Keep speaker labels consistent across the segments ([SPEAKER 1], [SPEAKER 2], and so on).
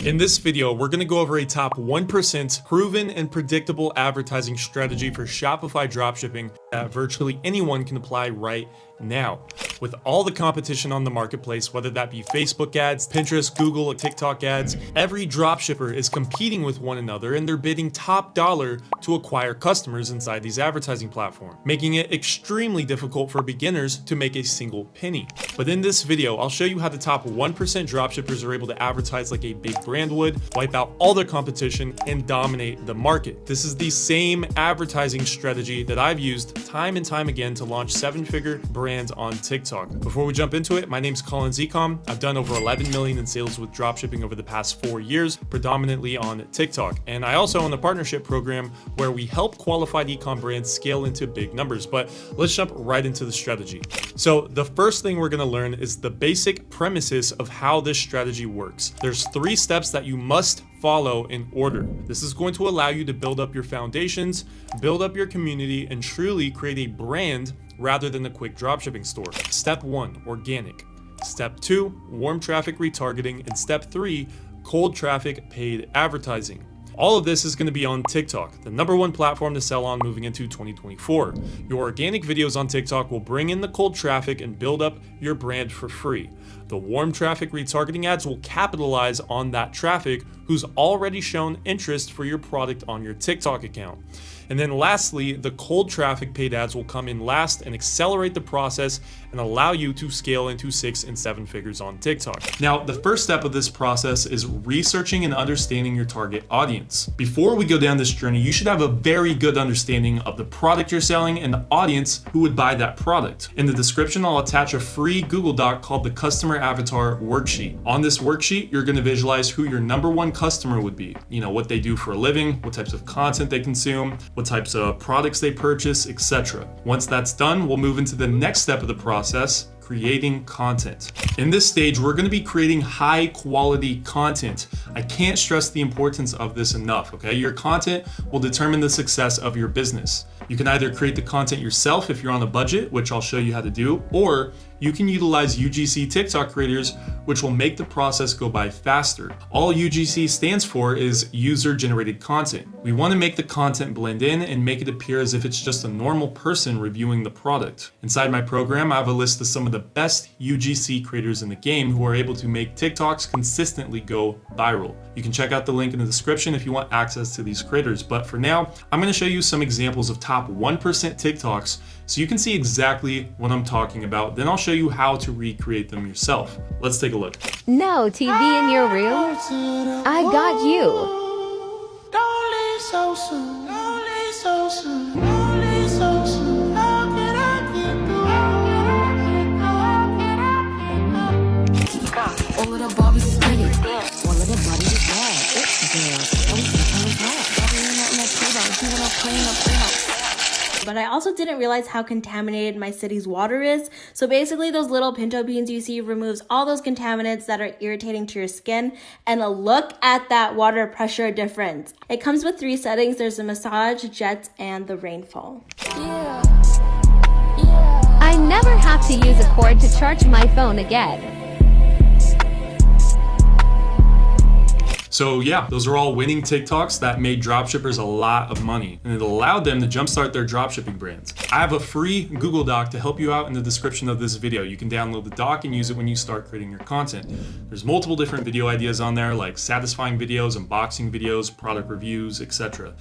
[SPEAKER 1] In this video, we're going to go over a top 1% proven and predictable advertising strategy for Shopify dropshipping that virtually anyone can apply right now. With all the competition on the marketplace, whether that be Facebook ads, Pinterest, Google, or TikTok ads, every dropshipper is competing with one another and they're bidding top dollar to acquire customers inside these advertising platforms, making it extremely difficult for beginners to make a single penny. But in this video, I'll show you how the top 1% dropshippers are able to advertise like a big brand would, wipe out all their competition, and dominate the market. This is the same advertising strategy that I've used time and time again to launch 7-figure brands on TikTok. Before we jump into it, my name's Colin Zecom. I've done over 11 million in sales with dropshipping over the past 4 years, predominantly on TikTok. And I also own a partnership program where we help qualified e-com brands scale into big numbers. But let's jump right into the strategy. So the first thing we're going to learn is the basic premises of how this strategy works. There's 3 steps that you must follow in order. This is going to allow you to build up your foundations, build up your community, and truly create a brand rather than a quick dropshipping store. Step 1, organic. Step 2, warm traffic retargeting. And step 3, cold traffic paid advertising. All of this is going to be on TikTok, the #1 platform to sell on moving into 2024. Your organic videos on TikTok will bring in the cold traffic and build up your brand for free. The warm traffic retargeting ads will capitalize on that traffic who's already shown interest for your product on your TikTok account. And then lastly, the cold traffic paid ads will come in last and accelerate the process and allow you to scale into 6 and 7 figures on TikTok. Now, the first step of this process is researching and understanding your target audience. Before we go down this journey, you should have a very good understanding of the product you're selling and the audience who would buy that product. In the description, I'll attach a free Google Doc called the Customer Avatar Worksheet. On this worksheet, you're going to visualize who your #1 customer would be. You know, what they do for a living, what types of content they consume, what types of products they purchase, etc. Once that's done, we'll move into the next step of the process, creating content. In this stage, we're going to be creating high quality content. I can't stress the importance of this enough, okay? Your content will determine the success of your business. You can either create the content yourself if you're on a budget, which I'll show you how to do, or you can utilize UGC TikTok creators, which will make the process go by faster. All UGC stands for is user-generated content. We want to make the content blend in and make it appear as if it's just a normal person reviewing the product. Inside my program, I have a list of some of the best UGC creators in the game who are able to make TikToks consistently go viral. You can check out the link in the description if you want access to these creators. But for now, I'm going to show you some examples of top 1% TikToks so you can see exactly what I'm talking about. Then I'll show you how to recreate them yourself. Let's take a look.
[SPEAKER 2] No TV in your room? I got you.
[SPEAKER 3] Don't leave so soon. Don't leave so soon. Don't leave so soon. How can I get through?
[SPEAKER 2] All of the Barbies is pretty. All of the bodies is bad. It's girls. Don't think I'm hot. Bobby ain't nothing that play about. You wanna play in a playhouse.
[SPEAKER 4] But I also didn't realize how contaminated my city's water is. So basically those little pinto beans you see removes all those contaminants that are irritating to your skin. And look at that water pressure difference. It comes with 3 settings. There's the massage, jets, and the rainfall.
[SPEAKER 2] I never have to use a cord to charge my phone again.
[SPEAKER 1] So yeah, those are all winning TikToks that made dropshippers a lot of money, and it allowed them to jumpstart their dropshipping brands. I have a free Google Doc to help you out in the description of this video. You can download the doc and use it when you start creating your content. There's multiple different video ideas on there, like satisfying videos, unboxing videos, product reviews, etc.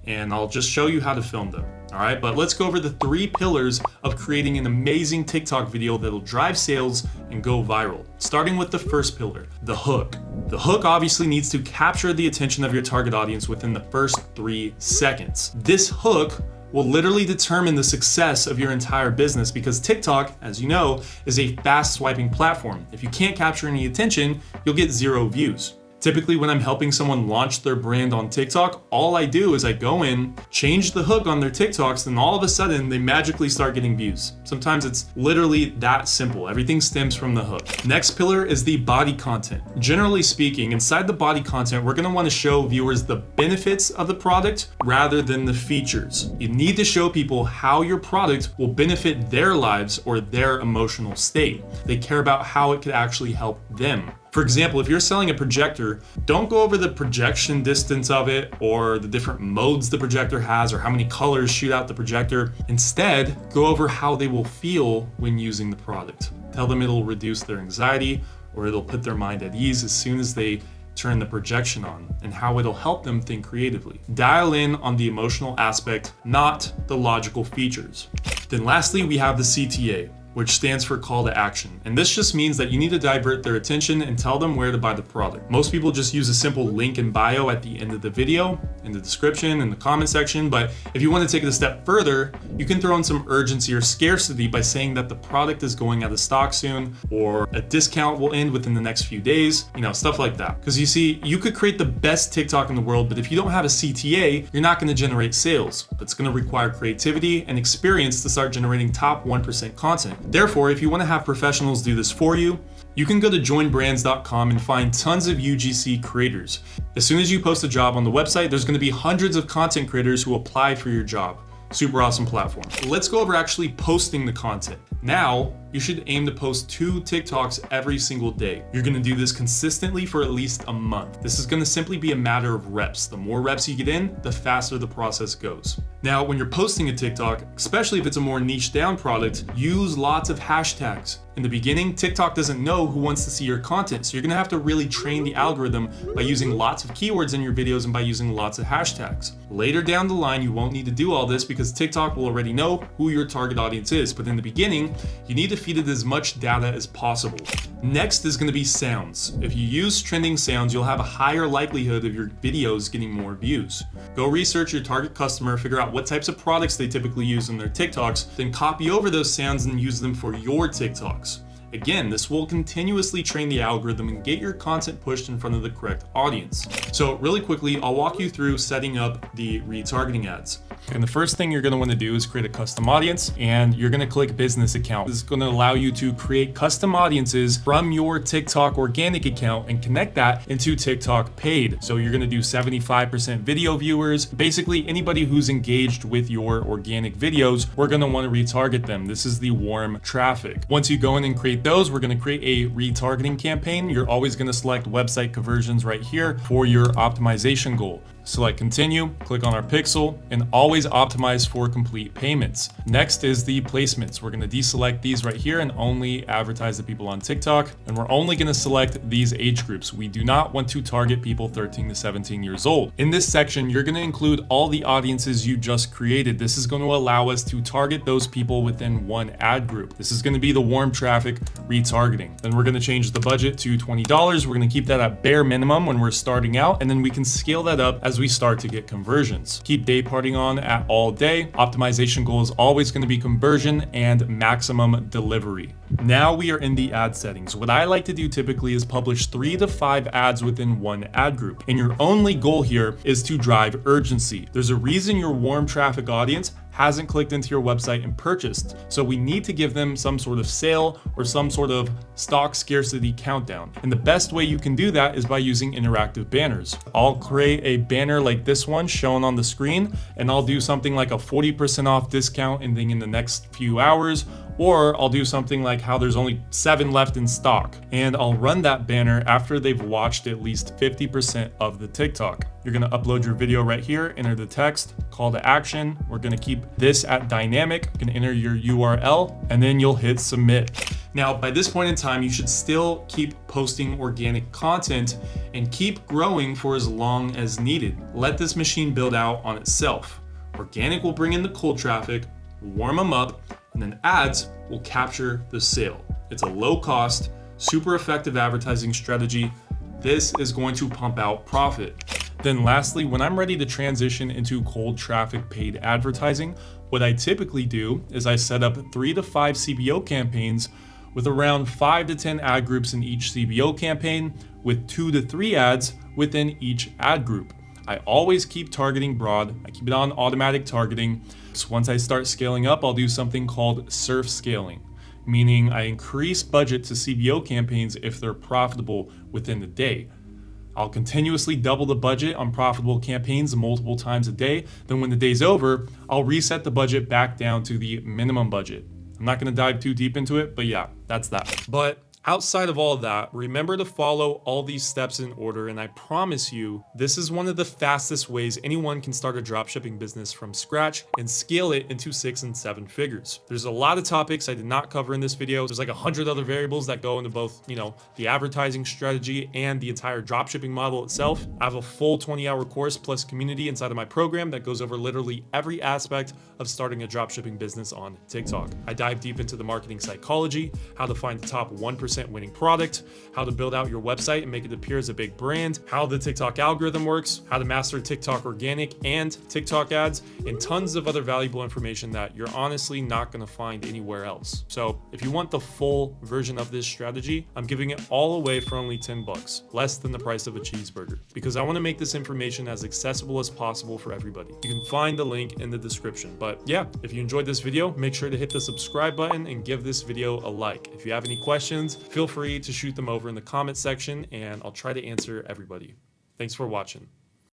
[SPEAKER 1] And I'll just show you how to film them. All right, but let's go over the 3 pillars of creating an amazing TikTok video that'll drive sales and go viral. Starting with the first pillar, the hook. The hook obviously needs to capture the attention of your target audience within the first 3 seconds. This hook will literally determine the success of your entire business because TikTok, as you know, is a fast swiping platform. If you can't capture any attention, you'll get 0 views. Typically, when I'm helping someone launch their brand on TikTok, all I do is I go in, change the hook on their TikToks, and all of a sudden they magically start getting views. Sometimes it's literally that simple. Everything stems from the hook. Next pillar is the body content. Generally speaking, inside the body content, we're gonna wanna show viewers the benefits of the product rather than the features. You need to show people how your product will benefit their lives or their emotional state. They care about how it could actually help them. For example, if you're selling a projector, don't go over the projection distance of it or the different modes the projector has or how many colors shoot out the projector. Instead, go over how they will feel when using the product. Tell them it'll reduce their anxiety or it'll put their mind at ease as soon as they turn the projection on, and how it'll help them think creatively. Dial in on the emotional aspect, not the logical features. Then lastly, we have the CTA, which stands for call to action. And this just means that you need to divert their attention and tell them where to buy the product. Most people just use a simple link in bio at the end of the video, in the description, in the comment section. But if you want to take it a step further, you can throw in some urgency or scarcity by saying that the product is going out of stock soon, or a discount will end within the next few days, stuff like that. Because you see, you could create the best TikTok in the world, but if you don't have a CTA, you're not going to generate sales. It's going to require creativity and experience to start generating top 1% content. Therefore, if you want to have professionals do this for you, you can go to joinbrands.com and find tons of UGC creators. As soon as you post a job on the website, there's going to be hundreds of content creators who apply for your job. Super awesome platform. Let's go over actually posting the content. Now, you should aim to post 2 TikToks every single day. You're gonna do this consistently for at least a month. This is gonna simply be a matter of reps. The more reps you get in, the faster the process goes. Now, when you're posting a TikTok, especially if it's a more niche down product, use lots of hashtags. In the beginning, TikTok doesn't know who wants to see your content, so you're gonna have to really train the algorithm by using lots of keywords in your videos and by using lots of hashtags. Later down the line, you won't need to do all this because TikTok will already know who your target audience is, but in the beginning, you need to feed it as much data as possible. Next is gonna be sounds. If you use trending sounds, you'll have a higher likelihood of your videos getting more views. Go research your target customer, figure out what types of products they typically use in their TikToks, then copy over those sounds and use them for your TikToks. Again, this will continuously train the algorithm and get your content pushed in front of the correct audience. So really quickly, I'll walk you through setting up the retargeting ads. And the first thing you're gonna wanna do is create a custom audience, and you're gonna click business account. This is gonna allow you to create custom audiences from your TikTok organic account and connect that into TikTok paid. So you're gonna do 75% video viewers. Basically, anybody who's engaged with your organic videos, we're gonna wanna retarget them. This is the warm traffic. Once you go in and create those, we're gonna create a retargeting campaign. You're always gonna select website conversions right here for your optimization goal. Select continue, click on our pixel, and always optimize for complete payments. Next is the placements. We're gonna deselect these right here and only advertise to people on TikTok. And we're only gonna select these age groups. We do not want to target people 13 to 17 years old. In this section, you're gonna include all the audiences you just created. This is gonna allow us to target those people within one ad group. This is gonna be the warm traffic retargeting. Then we're gonna change the budget to $20. We're gonna keep that at bare minimum when we're starting out, and then we can scale that up as we start to get conversions. Keep day parting on at all day. Optimization goal is always going to be conversion and maximum delivery. Now we are in the ad settings. What I like to do typically is publish 3 to 5 ads within one ad group. And your only goal here is to drive urgency. There's a reason your warm traffic audience hasn't clicked into your website and purchased. So we need to give them some sort of sale or some sort of stock scarcity countdown. And the best way you can do that is by using interactive banners. I'll create a banner like this one shown on the screen, and I'll do something like a 40% off discount ending in the next few hours, or I'll do something like how there's only 7 left in stock. And I'll run that banner after they've watched at least 50% of the TikTok. You're gonna upload your video right here, enter the text, call to action. We're gonna keep this at dynamic. You can enter your URL, and then you'll hit submit. Now, by this point in time, you should still keep posting organic content and keep growing for as long as needed. Let this machine build out on itself. Organic will bring in the cold traffic, warm them up, and then ads will capture the sale. It's a low cost, super effective advertising strategy. This is going to pump out profit. Then lastly, when I'm ready to transition into cold traffic paid advertising, what I typically do is I set up 3 to 5 CBO campaigns with around 5 to 10 ad groups in each CBO campaign, with 2 to 3 ads within each ad group. I always keep targeting broad. I keep it on automatic targeting. So once I start scaling up, I'll do something called surf scaling, meaning I increase budget to CBO campaigns if they're profitable within the day. I'll continuously double the budget on profitable campaigns multiple times a day. Then when the day's over, I'll reset the budget back down to the minimum budget. I'm not gonna dive too deep into it, but yeah, that's that. But Outside of all of that, remember to follow all these steps in order, and I promise you, this is one of the fastest ways anyone can start a dropshipping business from scratch and scale it into 6 and 7 figures. There's a lot of topics I did not cover in this video. There's like 100 other variables that go into both, the advertising strategy and the entire dropshipping model itself. I have a full 20-hour course plus community inside of my program that goes over literally every aspect of starting a dropshipping business on TikTok. I dive deep into the marketing psychology, how to find the top 1% winning product, how to build out your website and make it appear as a big brand, how the TikTok algorithm works, how to master TikTok organic and TikTok ads, and tons of other valuable information that you're honestly not going to find anywhere else. So if you want the full version of this strategy, I'm giving it all away for only $10, less than the price of a cheeseburger, because I want to make this information as accessible as possible for everybody. You can find the link in the description. But yeah, if you enjoyed this video, make sure to hit the subscribe button and give this video a like. If you have any questions, feel free to shoot them over in the comment section and I'll try to answer everybody. Thanks for watching.